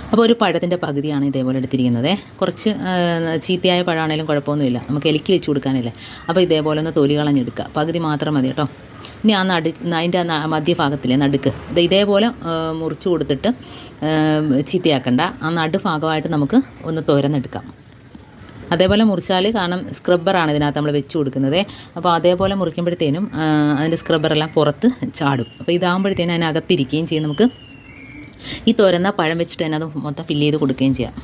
അപ്പോൾ ഒരു പഴത്തിൻ്റെ പകുതിയാണ് ഇതേപോലെ എടുത്തിരിക്കുന്നത്. കുറച്ച് ചീത്തയായ പഴമാണെങ്കിലും കുഴപ്പമൊന്നുമില്ല, നമുക്ക് എലിക്ക് വെച്ച് കൊടുക്കാനല്ലേ. അപ്പോൾ ഇതേപോലെ ഒന്ന് തൊലി കളഞ്ഞെടുക്കുക, പകുതി മാത്രം മതി കേട്ടോ. ഇനി അതിൻ്റെ മധ്യഭാഗത്തിലെ നടുക്ക് ഇതേപോലെ മുറിച്ച് കൊടുത്തിട്ട് ചീത്തയാക്കണ്ട, ആ നടുഭാഗമായിട്ട് നമുക്ക് ഒന്ന് തുരന്നെടുക്കാം. അതേപോലെ മുറിച്ചാൽ, കാരണം സ്ക്രബ്ബറാണ് ഇതിനകത്ത് നമ്മൾ വെച്ച് കൊടുക്കുന്നത്. അപ്പോൾ അതേപോലെ മുറിക്കുമ്പോഴത്തേനും അതിൻ്റെ സ്ക്രബ്ബറെല്ലാം പുറത്ത് ചാടും. അപ്പോൾ ഇതാകുമ്പോഴത്തേനും അതിനകത്തിരിക്കുകയും ചെയ്യും. നമുക്ക് ഈ തുരന്ന പഴം വെച്ചിട്ട് തന്നെ അത് മൊത്തം ഫില്ല് ചെയ്ത് കൊടുക്കുകയും ചെയ്യാം.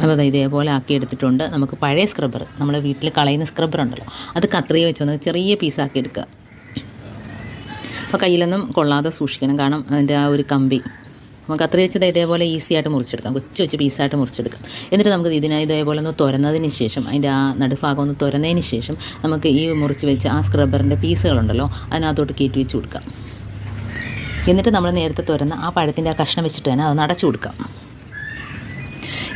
അപ്പോൾ ഇതേപോലെ ആക്കി എടുത്തിട്ടുണ്ട്. നമുക്ക് പഴയ സ്ക്രബ്ബർ, നമ്മൾ വീട്ടിൽ കളയുന്ന സ്ക്രബ്ബർ ഉണ്ടല്ലോ, അത് കത്രിക വെച്ചൊന്ന് ചെറിയ പീസാക്കി എടുക്കുക. അപ്പോൾ കയ്യിലൊന്നും കൊള്ളാതെ സൂക്ഷിക്കണം, കാരണം അതിൻ്റെ ആ ഒരു കമ്പി നമുക്ക് കത്രിക വെച്ചത് ഇതേപോലെ ഈസി ആയിട്ട് മുറിച്ചെടുക്കാം, കൊച്ചു പീസായിട്ട് മുറിച്ചെടുക്കാം. എന്നിട്ട് നമുക്ക് ഇതേപോലെ ഒന്ന് തുരന്നതിന് ശേഷം, അതിൻ്റെ ആ നടുഭാഗം ഒന്ന് തുരന്നതിന് ശേഷം നമുക്ക് ഈ മുറിച്ച് വെച്ച് ആ സ്ക്രബ്ബറിൻ്റെ പീസുകളുണ്ടല്ലോ അതിനകത്തോട്ട് കയറ്റി വെച്ച് കൊടുക്കാം. എന്നിട്ട് നമ്മൾ നേരത്തെ തുരന്ന ആ പഴത്തിൻ്റെ ആ കഷ്ണം വെച്ചിട്ട് തന്നെ അത് അടച്ചു കൊടുക്കാം.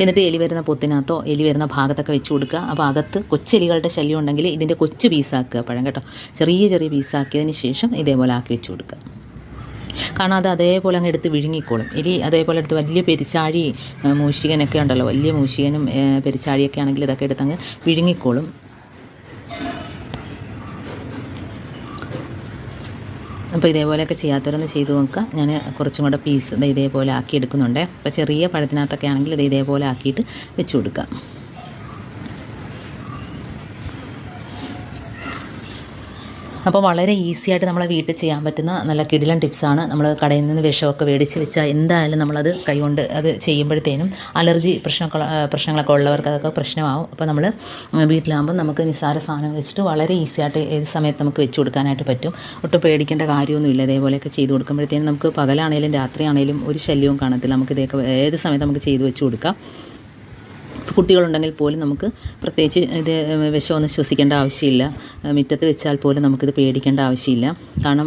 എന്നിട്ട് എലി വരുന്ന പൊത്തിനകത്തോ എലി വരുന്ന ഭാഗത്തൊക്കെ വെച്ച് കൊടുക്കുക. അപ്പോൾ അകത്ത് കൊച്ചെലികളുടെ ശല്യം ഉണ്ടെങ്കിൽ ഇതിൻ്റെ കൊച്ചു പീസാക്കുക പഴം കേട്ടോ, ചെറിയ പീസാക്കിയതിന് ശേഷം ഇതേപോലെ ആക്കി വെച്ച് കൊടുക്കുക. കാരണം അത് അതേപോലെ അങ്ങ് എടുത്ത് വിഴുങ്ങിക്കോളും. എലി അതേപോലെ എടുത്ത് വലിയ പെരിച്ചാഴി മൂഷികനൊക്കെ ഉണ്ടല്ലോ, വലിയ മൂഷികനും പെരിച്ചാഴിയൊക്കെ ആണെങ്കിൽ ഇതൊക്കെ എടുത്ത് അങ്ങ് വിഴുങ്ങിക്കോളും. അപ്പോൾ ഇതേപോലെയൊക്കെ ചെയ്യാത്തവരൊന്ന് ചെയ്ത് നോക്കുക. ഞാൻ കുറച്ചും കൂടെ പീസ് ഇതേപോലെ ആക്കി എടുക്കുന്നുണ്ട്. അപ്പോൾ ചെറിയ പഴത്തിനകത്തൊക്കെ ആണെങ്കിൽ ഇതേപോലെ ആക്കിയിട്ട് വെച്ച് കൊടുക്കുക. അപ്പോൾ വളരെ ഈസി ആയിട്ട് നമ്മളെ വീട്ടിൽ ചെയ്യാൻ പറ്റുന്ന നല്ല കിടിലൻ ടിപ്സാണ്. നമ്മൾ കടയിൽ നിന്ന് വിഷമൊക്കെ മേടിച്ച് വെച്ചാൽ എന്തായാലും നമ്മളത് കൈകൊണ്ട് അത് ചെയ്യുമ്പോഴത്തേനും അലർജി പ്രശ്നങ്ങളൊക്കെ ഉള്ളവർക്ക് അതൊക്കെ പ്രശ്നമാവും. അപ്പോൾ നമ്മൾ വീട്ടിലാകുമ്പോൾ നമുക്ക് നിസ്സാര സാധനങ്ങൾ വെച്ചിട്ട് വളരെ ഈസി ആയിട്ട് ഏത് സമയത്ത് നമുക്ക് വെച്ച് കൊടുക്കാനായിട്ട് പറ്റും. ഒട്ടും പേടിക്കേണ്ട കാര്യമൊന്നുമില്ല. ഇതേപോലെയൊക്കെ ചെയ്ത് കൊടുക്കുമ്പോഴത്തേനും നമുക്ക് പകലാണേലും രാത്രിയാണേലും ഒരു ശല്യവും കാണത്തില്ല. നമുക്ക് ഇതൊക്കെ ഏത് സമയത്ത് നമുക്ക് ചെയ്ത് വെച്ച് കൊടുക്കാം. കുട്ടികളുണ്ടെങ്കിൽ പോലും നമുക്ക് പ്രത്യേകിച്ച് ഇത് വിഷമൊന്നും ശ്വസിക്കേണ്ട ആവശ്യമില്ല. മുറ്റത്ത് വെച്ചാൽ പോലും നമുക്കിത് പേടിക്കേണ്ട ആവശ്യമില്ല. കാരണം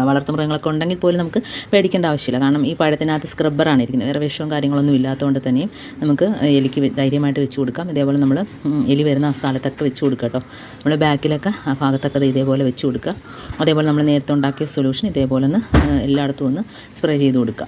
വളർത്തുമൃഗങ്ങളൊക്കെ ഉണ്ടെങ്കിൽ പോലും നമുക്ക് പേടിക്കേണ്ട ആവശ്യമില്ല. കാരണം ഈ പഴത്തിനകത്ത് സ്ക്രബ്ബറാണ് ഇരിക്കുന്നത്, വേറെ വിഷവും കാര്യങ്ങളൊന്നും ഇല്ലാത്തതുകൊണ്ട് തന്നെയും നമുക്ക് എലിക്ക് ധൈര്യമായിട്ട് വെച്ച് കൊടുക്കാം. ഇതേപോലെ നമ്മൾ എലി വരുന്ന ആ സ്ഥലത്തൊക്കെ വെച്ച് കൊടുക്കുക കേട്ടോ. നമ്മൾ ബാക്കിലൊക്കെ ആ ഭാഗത്തൊക്കെ ഇതേപോലെ വെച്ച് കൊടുക്കുക. അതേപോലെ നമ്മൾ നേരത്തെ ഉണ്ടാക്കിയ സൊല്യൂഷൻ ഇതേപോലെ ഒന്ന് എല്ലായിടത്തും ഒന്ന് സ്പ്രേ ചെയ്ത് കൊടുക്കുക.